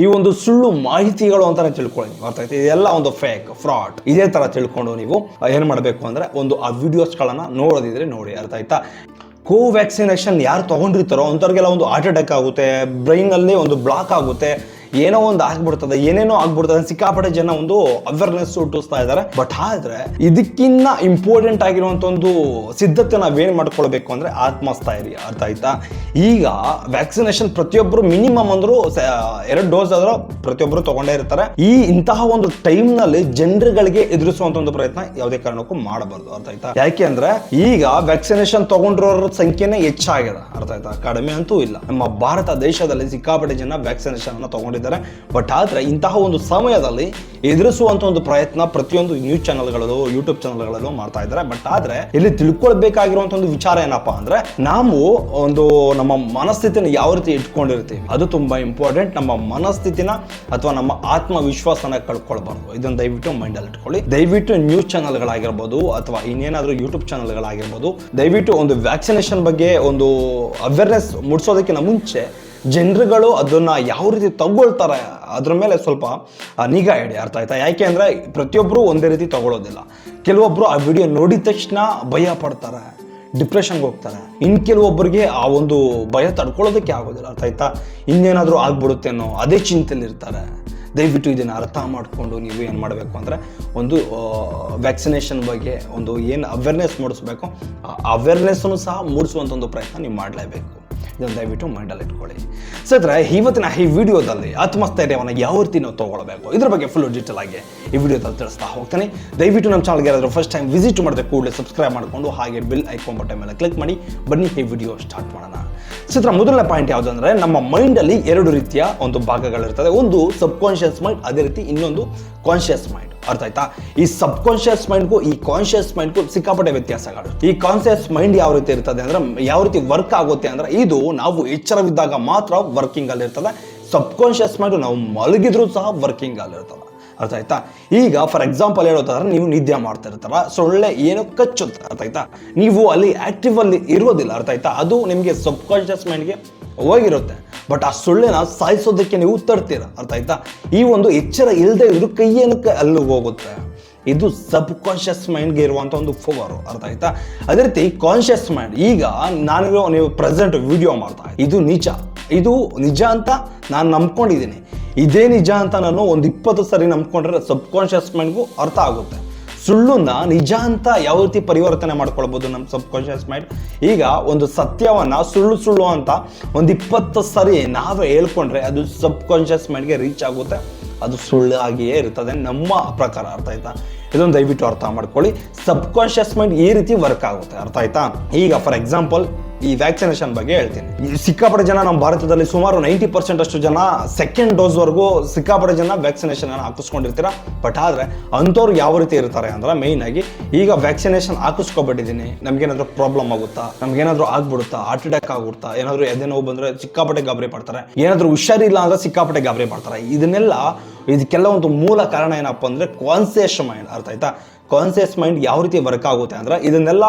ಈ ಒಂದು ಸುಳ್ಳು ಮಾಹಿತಿಗಳು ಅಂತಾನೆ ತಿಳ್ಕೊಳ್ಳಿ. ಅರ್ಥ ಆಯ್ತು? ಇದೆಲ್ಲ ಒಂದು ಫೇಕ್ ಫ್ರಾಡ್. ಇದೇ ತರ ತಿಳ್ಕೊಂಡು ನೀವು ಏನ್ ಮಾಡಬೇಕು ಅಂದ್ರೆ ಒಂದು ಆ ವಿಡಿಯೋಸ್ಗಳನ್ನ ನೋಡೋದಿದ್ರೆ ನೋಡಿ. ಅರ್ಥ ಆಯ್ತಾ? ಕೋವ್ಯಾಕ್ಸಿನೇಷನ್ ಯಾರು ತಗೊಂಡಿರ್ತಾರೋ ಅಂಥವ್ರಿಗೆಲ್ಲ ಒಂದು ಹಾರ್ಟ್ ಅಟ್ಯಾಕ್ ಆಗುತ್ತೆ, ಬ್ರೈನ್ ಅಲ್ಲಿ ಒಂದು ಬ್ಲಾಕ್ ಆಗುತ್ತೆ, ಏನೋ ಒಂದು ಆಗ್ಬಿಡ್ತದೆ, ಏನೇನೋ ಆಗ್ಬಿಡ್ತದೆ. ಸಿಕ್ಕಾಪಟ್ಟೆ ಜನ ಒಂದು ಅವೇರ್ನೆಸ್ ಹುಟ್ಟಿಸ್ತಾ ಇದ್ದಾರೆ. ಬಟ್ ಆದ್ರೆ ಇದಕ್ಕಿನ್ನ ಇಂಪಾರ್ಟೆಂಟ್ ಆಗಿರುವಂತ ಒಂದು ಸಿದ್ಧತೆ ನಾವೇನ್ ಮಾಡ್ಕೊಳ್ಬೇಕು ಅಂದ್ರೆ ಆತ್ಮಸ್ಥೈರ್ಯ. ಅರ್ಥ ಆಯ್ತಾ? ಈಗ ವ್ಯಾಕ್ಸಿನೇಷನ್ ಪ್ರತಿಯೊಬ್ಬರು ಮಿನಿಮಮ್ ಅಂದ್ರು 2 ಡೋಸ್ ಆದ್ರೂ ಪ್ರತಿಯೊಬ್ಬರು ತಗೊಂಡೇ ಇರ್ತಾರೆ. ಇಂತಹ ಒಂದು ಟೈಮ್ ನಲ್ಲಿ ಜನರುಗಳಿಗೆ ಎದುರಿಸುವಂತ ಒಂದು ಪ್ರಯತ್ನ ಯಾವುದೇ ಕಾರಣಕ್ಕೂ ಮಾಡಬಾರ್ದು. ಅರ್ಥ ಆಯ್ತಾ? ಯಾಕೆ ಅಂದ್ರೆ ಈಗ ವ್ಯಾಕ್ಸಿನೇಷನ್ ತಗೊಂಡಿರೋರ ಸಂಖ್ಯೆನೇ ಹೆಚ್ಚಾಗಿದೆ. ಅರ್ಥ ಆಯ್ತಾ? ಕಡಿಮೆ ಅಂತೂ ಇಲ್ಲ. ನಮ್ಮ ಭಾರತ ದೇಶದಲ್ಲಿ ಸಿಕ್ಕಾಪಟ್ಟೆ ಜನ ವ್ಯಾಕ್ಸಿನೇಷನ್ ಅನ್ನ ತಗೊಂಡಿದ್ದಾರೆ. ಬಟ್ ಆದ್ರೆ ಇಂತಹ ಒಂದು ಸಮಯದಲ್ಲಿ ಎದುರಿಸುವಂತ ಒಂದು ಪ್ರಯತ್ನ ಪ್ರತಿಯೊಂದು ನ್ಯೂಸ್ ಚಾನೆಲ್ಗಳಲ್ಲೂ ಯೂಟ್ಯೂಬ್ ಚಾನೆಲ್ಗಳಲ್ಲೂ ಮಾಡ್ತಾ ಇದ್ದಾರೆ. ಬಟ್ ಆದ್ರೆ ಇಲ್ಲಿ ತಿಳ್ಕೊಳ್ಬೇಕಾಗಿರುವಂತ ಒಂದು ವಿಚಾರ ಏನಪ್ಪಾ ಅಂದ್ರೆ ನಾವು ಒಂದು ನಮ್ಮ ಮನಸ್ಥಿತಿನ ಯಾವ ರೀತಿ ಇಟ್ಕೊಂಡಿರ್ತೀವಿ ಅದು ತುಂಬಾ ಇಂಪಾರ್ಟೆಂಟ್. ನಮ್ಮ ಮನಸ್ಥಿತಿನ ಅಥವಾ ನಮ್ಮ ಆತ್ಮವಿಶ್ವಾಸನ ಕಳ್ಕೊಳ್ಬಾರ್ದು. ಇದನ್ನ ದಯವಿಟ್ಟು ಮೈಂಡ್ ಅಲ್ಲಿ ಇಟ್ಕೊಳ್ಳಿ. ದಯವಿಟ್ಟು ನ್ಯೂಸ್ ಚಾನೆಲ್ಗಳಾಗಿರ್ಬೋದು ಅಥವಾ ಇನ್ನೇನಾದ್ರೂ ಯೂಟ್ಯೂಬ್ ಚಾನೆಲ್ಗಳಾಗಿರ್ಬೋದು, ದಯವಿಟ್ಟು ಒಂದು ವ್ಯಾಕ್ಸಿನೇಷನ್ ಬಗ್ಗೆ ಒಂದು ಅವೇರ್ನೆಸ್ ಮೂಡಿಸೋದಕ್ಕಿಂತ ಮುಂಚೆ ಜನರುಗಳು ಅದನ್ನ ಯಾವ ರೀತಿ ತಗೊಳ್ತಾರೆ ಅದ್ರ ಮೇಲೆ ಸ್ವಲ್ಪ ನಿಗಾ ಇಡಿ. ಅರ್ಥ ಆಯ್ತಾ? ಯಾಕೆ ಅಂದ್ರೆ ಪ್ರತಿಯೊಬ್ಬರು ಒಂದೇ ರೀತಿ ತಗೊಳ್ಳೋದಿಲ್ಲ. ಕೆಲವೊಬ್ರು ಆ ವಿಡಿಯೋ ನೋಡಿದ ತಕ್ಷಣ ಭಯ ಪಡ್ತಾರೆ, ಡಿಪ್ರೆಷನ್ಗೆ ಹೋಗ್ತಾರೆ. ಕೆಲವೊಬ್ಬರಿಗೆ ಆ ಒಂದು ಭಯ ತಡ್ಕೊಳ್ಳೋದಕ್ಕೆ ಆಗೋದಿಲ್ಲ. ಅರ್ಥ ಆಯ್ತಾ? ಇನ್ನೇನಾದ್ರೂ ಆಗ್ಬಿಡುತ್ತೇನೋ ಅದೇ ಚಿಂತೆಯಲ್ಲಿ ಇರ್ತಾರೆ. ದಯವಿಟ್ಟು ಇದನ್ನು ಅರ್ಥ ಮಾಡಿಕೊಂಡು ನೀವು ಏನು ಮಾಡಬೇಕು ಅಂದರೆ ಒಂದು ವ್ಯಾಕ್ಸಿನೇಷನ್ ಬಗ್ಗೆ ಒಂದು ಏನು ಅವೇರ್ನೆಸ್ ಮೂಡಿಸ್ಬೇಕು ಆ ಅವೇರ್ನೆಸ್ಸನ್ನು ಸಹ ಮೂಡಿಸುವಂಥ ಒಂದು ಪ್ರಯತ್ನ ನೀವು ಮಾಡಲೇಬೇಕು. ಇದನ್ನು ದಯವಿಟ್ಟು ಮೈಂಡಲ್ಲಿ ಇಟ್ಕೊಳ್ಳಿ. ಸದ್ರೆ ಇವತ್ತಿನ ಈ ವಿಡಿಯೋದಲ್ಲಿ ಆತ್ಮಸ್ಥೈರ್ಯವನ್ನು ಯಾವ ರೀತಿ ನಾವು ತಗೊಳ್ಬೇಕು ಇದ್ರ ಬಗ್ಗೆ ಫುಲ್ ಡೀಟೇಲ್ ಆಗಿ ಈ ವಿಡಿಯೋದಲ್ಲಿ ತಿಳಿಸ್ತಾ ಹೋಗ್ತಾನೆ. ದಯವಿಟ್ಟು ನಮ್ಮ ಚಾನಲ್ಗೆ ಯಾರಾದರೂ ಫಸ್ಟ್ ಟೈಮ್ ವಿಸಿಟ್ ಮಾಡಿದ್ರೆ ಕೂಡಲೇ ಸಬ್ಸ್ಕ್ರೈಬ್ ಮಾಡಿಕೊಂಡು ಹಾಗೆ ಬೆಲ್ ಐಕಾನ್ ಬಟನ್ ಮೇಲೆ ಕ್ಲಿಕ್ ಮಾಡಿ. ಬನ್ನಿ ಈ ವಿಡಿಯೋ ಸ್ಟಾರ್ಟ್ ಮಾಡೋಣ. ಸತ್ರ ಮೊದಲನೇ ಪಾಯಿಂಟ್ ಯಾವುದು ಅಂದರೆ ನಮ್ಮ ಮೈಂಡಲ್ಲಿ 2 ರೀತಿಯ ಒಂದು ಭಾಗಗಳಿರ್ತದೆ. ಒಂದು ಸಬ್ ಕಾನ್ಷಿಯಸ್ ಮೈಂಡ್, ಅದೇ ರೀತಿ ಇನ್ನೊಂದು ಕಾನ್ಷಿಯಸ್ ಮೈಂಡ್. ಅರ್ಥ ಆಯ್ತಾ? ಈ ಸಬ್ ಕಾನ್ಷಿಯಸ್ ಮೈಂಡ್ಗೂ ಈ ಕಾನ್ಷಿಯಸ್ ಮೈಂಡ್ಗೂ ಸಿಕ್ಕಾಪಟ್ಟೆ ವ್ಯತ್ಯಾಸಗಳು. ಈ ಕಾನ್ಷಿಯಸ್ ಮೈಂಡ್ ಯಾವ ರೀತಿ ಇರ್ತದೆ ಅಂದ್ರೆ ಯಾವ ರೀತಿ ವರ್ಕ್ ಆಗುತ್ತೆ ಅಂದ್ರೆ ಇದು ನಾವು ಎಚ್ಚರವಿದ್ದಾಗ ಮಾತ್ರ ವರ್ಕಿಂಗ್ ಅಲ್ಲಿ ಇರ್ತದೆ. ಸಬ್ ಕಾನ್ಷಿಯಸ್ ಮೈಂಡ್ ನಾವು ಮಲಗಿದ್ರು ಸಹ ವರ್ಕಿಂಗ್ ಅಲ್ಲಿ ಇರ್ತದೆ. ಅರ್ಥ ಆಯ್ತಾ? ಈಗ ಫಾರ್ ಎಕ್ಸಾಂಪಲ್ ಹೇಳೋದಾದ್ರೆ ನೀವು ನಿದ್ದೆ ಮಾಡ್ತಾ ಇರ್ತಾರ, ಸೊಳ್ಳೆ ಏನೋ ಕಚ್ಚುತ್ತೆ. ಅರ್ಥ ಆಯ್ತಾ? ನೀವು ಅಲ್ಲಿ ಆಕ್ಟಿವ್ ಅಲ್ಲಿ ಇರೋದಿಲ್ಲ. ಅರ್ಥ ಆಯ್ತಾ? ಅದು ನಿಮಗೆ ಸಬ್ ಕಾನ್ಷಿಯಸ್ ಮೈಂಡ್ಗೆ ಹೋಗಿರುತ್ತೆ. ಬಟ್ ಆ ಸೊಳ್ಳೆನ ಸಾಯಿಸೋದಕ್ಕೆ ನೀವು ತರ್ತೀರ. ಅರ್ಥ ಆಯ್ತಾ? ಈ ಒಂದು ಎಚ್ಚರ ಇಲ್ಲದೆ ಇದ್ರು ಕೈಯೇನಕ್ಕೆ ಅಲ್ಲಿ ಹೋಗುತ್ತೆ. ಇದು ಸಬ್ ಕಾನ್ಷಿಯಸ್ ಮೈಂಡ್ಗೆ ಇರುವಂಥ ಒಂದು ಪವರ್. ಅರ್ಥ ಆಯ್ತಾ? ಅದೇ ರೀತಿ ಕಾನ್ಷಿಯಸ್ ಮೈಂಡ್, ಈಗ ನೀವು ಪ್ರೆಸೆಂಟ್ ವಿಡಿಯೋ ಮಾಡ್ತಾ ಇದು ನಿಜ ಅಂತ ನಾನು ನಂಬ್ಕೊಂಡಿದ್ದೀನಿ. ಇದೇ ನಿಜ ಅಂತ ನಾನು ಒಂದು 20 ಸರಿ ನಂಬ್ಕೊಂಡ್ರೆ ಸಬ್ ಕಾನ್ಷಿಯಸ್ ಮೈಂಡ್ಗೂ ಅರ್ಥ ಆಗುತ್ತೆ. ಸುಳ್ಳನ್ನ ನಿಜ ಅಂತ ಯಾವ ರೀತಿ ಪರಿವರ್ತನೆ ಮಾಡ್ಕೊಳ್ಬೋದು ನಮ್ಮ ಸಬ್ ಕಾನ್ಷಿಯಸ್ ಮೈಂಡ್. ಈಗ ಒಂದು ಸತ್ಯವನ್ನ ಸುಳ್ಳು ಅಂತ ಒಂದು 20 ಸರಿ ನಾವೇ ಹೇಳ್ಕೊಂಡ್ರೆ ಅದು ಸಬ್ ಕಾನ್ಷಿಯಸ್ ಮೈಂಡ್ಗೆ ರೀಚ್ ಆಗುತ್ತೆ. ಅದು ಸುಳ್ಳು ಆಗಿಯೇ ಇರ್ತದೆ ನಮ್ಮ ಪ್ರಕಾರ. ಅರ್ಥ ಆಯ್ತಾ? ಇದೊಂದು ದಯವಿಟ್ಟು ಅರ್ಥ ಮಾಡ್ಕೊಳ್ಳಿ. ಸಬ್ ಕಾನ್ಷಿಯಸ್ ಮೈಂಡ್ ಈ ರೀತಿ ವರ್ಕ್ ಆಗುತ್ತೆ. ಅರ್ಥ ಆಯ್ತಾ? ಈಗ ಫಾರ್ ಎಕ್ಸಾಂಪಲ್ ಈ ವ್ಯಾಕ್ಸಿನೇಷನ್ ಬಗ್ಗೆ ಹೇಳ್ತೀನಿ. ಸಿಕ್ಕಾಪಟ್ಟೆ ಜನ ನಮ್ಮ ಭಾರತದಲ್ಲಿ ಸುಮಾರು 90% ಅಷ್ಟು ಜನ ಸೆಕೆಂಡ್ ಡೋಸ್ ವರೆಗೂ ಸಿಕ್ಕಾಪಟ್ಟೆ ಜನ ವ್ಯಾಕ್ಸಿನೇಷನ್ ಹಾಕಿಸ್ಕೊಂಡಿರ್ತೀರ. ಬಟ್ ಆದ್ರೆ ಅಂಥವ್ರು ಯಾವ ರೀತಿ ಇರ್ತಾರೆ ಅಂದ್ರೆ ಮೇಯ್ನ್ ಆಗಿ ಈಗ ವ್ಯಾಕ್ಸಿನೇಷನ್ ಹಾಕಿಸ್ಕೊಬಿಟ್ಟಿದ್ದೀನಿ, ನಮ್ಗೇನಾದ್ರೂ ಪ್ರಾಬ್ಲಮ್ ಆಗುತ್ತಾ, ನಮ್ಗೇನಾದ್ರೂ ಆಗ್ಬಿಡುತ್ತಾ, ಹಾರ್ಟ್ ಅಟ್ಯಾಕ್ ಆಗ್ಬಿಡುತ್ತಾ, ಏನಾದ್ರು ಎದೆ ನೋವು ಬಂದ್ರೆ ಸಿಕ್ಕಾಪಟ್ಟೆ ಗಾಬರಿ ಪಡ್ತಾರೆ, ಏನಾದ್ರೂ ಹುಷಾರಿಲ್ಲ ಅಂದ್ರೆ ಸಿಕ್ಕಾಪಟ್ಟೆ ಗಾಬರಿ ಪಡ್ತಾರೆ. ಇದಕ್ಕೆಲ್ಲ ಒಂದು ಮೂಲ ಕಾರಣ ಏನಪ್ಪ ಅಂದ್ರೆ ಕಾನ್ಷಿಯಸ್ ಮೈಂಡ್. ಅರ್ಥ ಆಯ್ತಾ? ಕಾನ್ಷಿಯಸ್ ಮೈಂಡ್ ಯಾವ ರೀತಿ ವರ್ಕ್ ಆಗುತ್ತೆ ಅಂದ್ರೆ ಇದನ್ನೆಲ್ಲ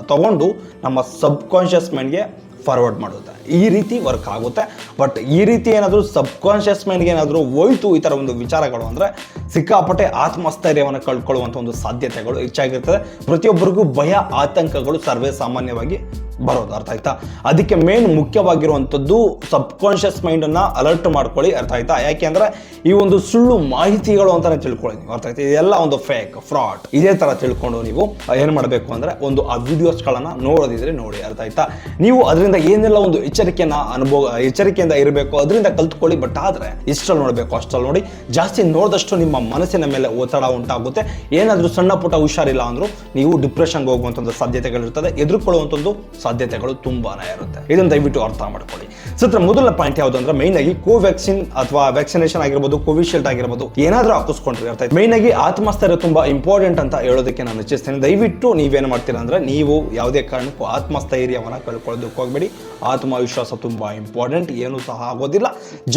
ತಗೊಂಡು ನಮ್ಮ ಸಬ್ ಕಾನ್ಷಿಯಸ್ ಮೈಂಡ್ಗೆ ಫಾರ್ವರ್ಡ್ ಮಾಡುತ್ತೆ. ಈ ರೀತಿ ವರ್ಕ್ ಆಗುತ್ತೆ. ಬಟ್ ಈ ರೀತಿ ಏನಾದರೂ ಸಬ್ ಕಾನ್ಷಿಯಸ್ ಮೈಂಡ್ಗೆ ಏನಾದರೂ ಹೋಯ್ತು ಈ ಥರ ಒಂದು ವಿಚಾರಗಳು ಅಂದರೆ ಸಿಕ್ಕಾಪಟ್ಟೆ ಆತ್ಮಸ್ಥೈರ್ಯವನ್ನು ಕಳ್ಕೊಳ್ಳುವಂಥ ಒಂದು ಸಾಧ್ಯತೆಗಳು ಹೆಚ್ಚಾಗಿರ್ತದೆ. ಪ್ರತಿಯೊಬ್ಬರಿಗೂ ಭಯ ಆತಂಕಗಳು ಸರ್ವೇ ಸಾಮಾನ್ಯವಾಗಿ ಬರೋದು. ಅರ್ಥ ಆಯ್ತಾ? ಅದಕ್ಕೆ ಮೇನ್ ಮುಖ್ಯವಾಗಿರುವಂಥದ್ದು ಸಬ್ ಕಾನ್ಷಿಯಸ್ ಮೈಂಡನ್ನು ಅಲರ್ಟ್ ಮಾಡ್ಕೊಳ್ಳಿ. ಅರ್ಥ ಆಯ್ತಾ? ಯಾಕೆ ಅಂದರೆ ಈ ಒಂದು ಸುಳ್ಳು ಮಾಹಿತಿಗಳು ಅಂತಾನೆ ತಿಳ್ಕೊಳ್ಳಿ. ಅರ್ಥ ಆಯ್ತಾ? ಇದೆಲ್ಲ ಒಂದು ಫೇಕ್ ಫ್ರಾಡ್. ಇದೇ ಥರ ತಿಳ್ಕೊಂಡು ನೀವು ಏನು ಮಾಡಬೇಕು ಅಂದರೆ ಒಂದು ಆ ವಿಡಿಯೋಸ್ಗಳನ್ನು ನೋಡೋದಿದ್ರೆ ನೋಡಿ. ಅರ್ಥ ಆಯ್ತಾ? ನೀವು ಅದರಿಂದ ಏನೆಲ್ಲ ಒಂದು ಎಚ್ಚರಿಕೆಯಿಂದ ಇರಬೇಕು ಅದರಿಂದ ಕಲ್ತ್ಕೊಳ್ಳಿ. ಬಟ್ ಆದರೆ ಇಷ್ಟಲ್ಲಿ ನೋಡಬೇಕು ಅಷ್ಟಲ್ಲಿ ನೋಡಿ. ಜಾಸ್ತಿ ನೋಡಿದಷ್ಟು ನಿಮ್ಮ ಮನಸ್ಸಿನ ಮೇಲೆ ಒತ್ತಡ ಉಂಟಾಗುತ್ತೆ. ಏನಾದರೂ ಸಣ್ಣ ಪುಟ್ಟ ಹುಷಾರಿಲ್ಲ ಅಂದ್ರೂ ನೀವು ಡಿಪ್ರೆಷನ್ಗೆ ಹೋಗುವಂಥದ್ದು ಸಾಧ್ಯತೆಗಳಿರ್ತದೆ. ಎದುರುಕೊಳ್ಳುವಂಥದ್ದು ಸಾಧ್ಯತೆಗಳು ತುಂಬಾನೇ ಇರುತ್ತೆ. ಇದನ್ನು ದಯವಿಟ್ಟು ಅರ್ಥ ಮಾಡ್ಕೊಳ್ಳಿ. ಸತ್ರ ಮೊದಲ ಪಾಯಿಂಟ್ ಯಾವುದು ಅಂದ್ರೆ ಮೈನ್ ಆಗಿ ಕೋವ್ಯಾಕ್ಸಿನ್ ಅಥವಾ ವ್ಯಾಕ್ಸಿನೇಷನ್ ಆಗಿರ್ಬೋದು, ಕೋವಿಶೀಲ್ಡ್ ಆಗಿರ್ಬೋದು, ಏನಾದ್ರೂ ಹಾಕಿಸ್ಕೊಂಡ್ರಿ. ಅರ್ಥ ಆಯ್ತು? ಮೈನ್ ಆಗಿ ಆತ್ಮಸ್ಥೈರ್ಯ ತುಂಬಾ ಇಂಪಾರ್ಟೆಂಟ್ ಅಂತ ಹೇಳೋದಕ್ಕೆ ನಾನು ಇಚ್ಛಿಸ್ತೇನೆ. ದಯವಿಟ್ಟು ನೀವೇನು ಮಾಡ್ತೀರಾ ಅಂದ್ರೆ ನೀವು ಯಾವುದೇ ಕಾರಣಕ್ಕೂ ಆತ್ಮಸ್ಥೈರ್ಯವನ್ನ ಕಳ್ಕೊಳ್ಳೋದಕ್ಕೆ ಹೋಗ್ಬೇಡಿ. ಆತ್ಮವಿಶ್ವಾಸ ತುಂಬಾ ಇಂಪಾರ್ಟೆಂಟ್. ಏನು ಸಹ ಆಗೋದಿಲ್ಲ.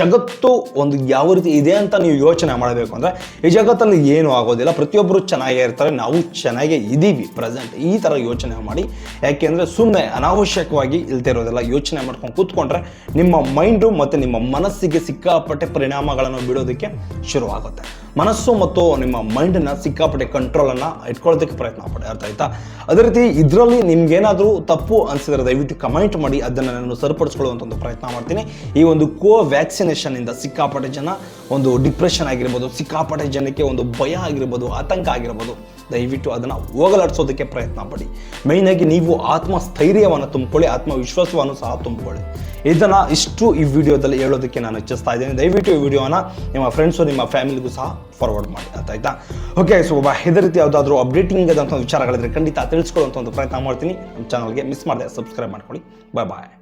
ಜಗತ್ತು ಒಂದು ಯಾವ ರೀತಿ ಇದೆ ಅಂತ ನೀವು ಯೋಚನೆ ಮಾಡಬೇಕು ಅಂದ್ರೆ ಈ ಜಗತ್ತಲ್ಲಿ ಏನು ಆಗೋದಿಲ್ಲ. ಪ್ರತಿಯೊಬ್ಬರು ಚೆನ್ನಾಗೇ ಇರ್ತಾರೆ, ನಾವು ಚೆನ್ನಾಗೇ ಇದೀವಿ ಪ್ರೆಸೆಂಟ್. ಈ ತರ ಯೋಚನೆ ಮಾಡಿ. ಯಾಕೆಂದ್ರೆ ಸುಮ್ಮನೆ ಅನಾವಶ್ಯಕವಾಗಿ ಇಲ್ದೇ ಇರೋದೆಲ್ಲ ಯೋಚನೆ ಮಾಡ್ಕೊಂಡು ಕೂತ್ಕೊಂಡ್ರೆ ನಿಮ್ಮ ಮೈಂಡು ಮತ್ತು ನಿಮ್ಮ ಮನಸ್ಸಿಗೆ ಸಿಕ್ಕಾಪಟ್ಟೆ ಪರಿಣಾಮಗಳನ್ನು ಬಿಡೋದಕ್ಕೆ ಶುರುವಾಗುತ್ತೆ. ಮನಸ್ಸು ಮತ್ತು ನಿಮ್ಮ ಮೈಂಡನ್ನು ಸಿಕ್ಕಾಪಟ್ಟೆ ಕಂಟ್ರೋಲನ್ನು ಇಟ್ಕೊಳ್ಳೋದಕ್ಕೆ ಪ್ರಯತ್ನ ಪಡಿ, ಅರ್ಥ ಆಯ್ತಾ? ಅದೇ ರೀತಿ ಇದರಲ್ಲಿ ನಿಮ್ಗೇನಾದರೂ ತಪ್ಪು ಅನಿಸಿದ್ರೆ ದಯವಿಟ್ಟು ಕಮೆಂಟ್ ಮಾಡಿ, ಅದನ್ನು ನಾನು ಸರಿಪಡಿಸ್ಕೊಳ್ಳುವಂಥ ಒಂದು ಪ್ರಯತ್ನ ಮಾಡ್ತೀನಿ. ಈ ಒಂದು ಕೋವ್ಯಾಕ್ಸಿನೇಷನಿಂದ ಸಿಕ್ಕಾಪಟ್ಟೆ ಜನ ಒಂದು ಡಿಪ್ರೆಷನ್ ಆಗಿರ್ಬೋದು, ಸಿಕ್ಕಾಪಟ್ಟೆ ಜನಕ್ಕೆ ಒಂದು ಭಯ ಆಗಿರ್ಬೋದು, ಆತಂಕ ಆಗಿರ್ಬೋದು, ದಯವಿಟ್ಟು ಅದನ್ನು ಹೋಗಲಾಡಿಸೋದಕ್ಕೆ ಪ್ರಯತ್ನ ಪಡಿ. ಮೇಯ್ನಾಗಿ ನೀವು ಆತ್ಮಸ್ಥೈರ್ಯವನ್ನು ತುಂಬಿಕೊಳ್ಳಿ, ಆತ್ಮವಿಶ್ವಾಸವನ್ನು ಸಹ ತುಂಬಿಕೊಳ್ಳಿ. ಇದನ್ನು ಈ ವಿಡಿಯೋದಲ್ಲಿ ಹೇಳೋದಕ್ಕೆ ನಾನು ಇಚ್ಛಿಸ್ತಾ ಇದ್ದೇನೆ. ದಯವಿಟ್ಟು ಈ ವಿಡಿಯೋನ ನಿಮ್ಮ ಫ್ರೆಂಡ್ಸು, ನಿಮ್ಮ ಫ್ಯಾಮಿಲಿಗೂ ಸಹ ಫಾರ್ವರ್ಡ್ ಮಾಡಿ, ಅರ್ಥ ಆಯ್ತಾ? ಓಕೆ, ಸೊ ಇದೇ ರೀತಿ ಯಾವುದಾದ್ರೂ ಅಪ್ಡೇಟಿಂಗ್ ಆದಂಥ ವಿಚಾರಗಳಿದ್ರೆ ಖಂಡಿತ ತಿಳಿಸ್ಕೊಳ್ಳುವಂಥ ಒಂದು ಪ್ರಯತ್ನ ಮಾಡ್ತೀನಿ. ನಮ್ಮ ಚಾನಲ್ಗೆ ಮಿಸ್ ಮಾಡದೆ ಸಬ್ಸ್ಕ್ರೈಬ್ ಮಾಡ್ಕೊಳ್ಳಿ. ಬಾಯ್.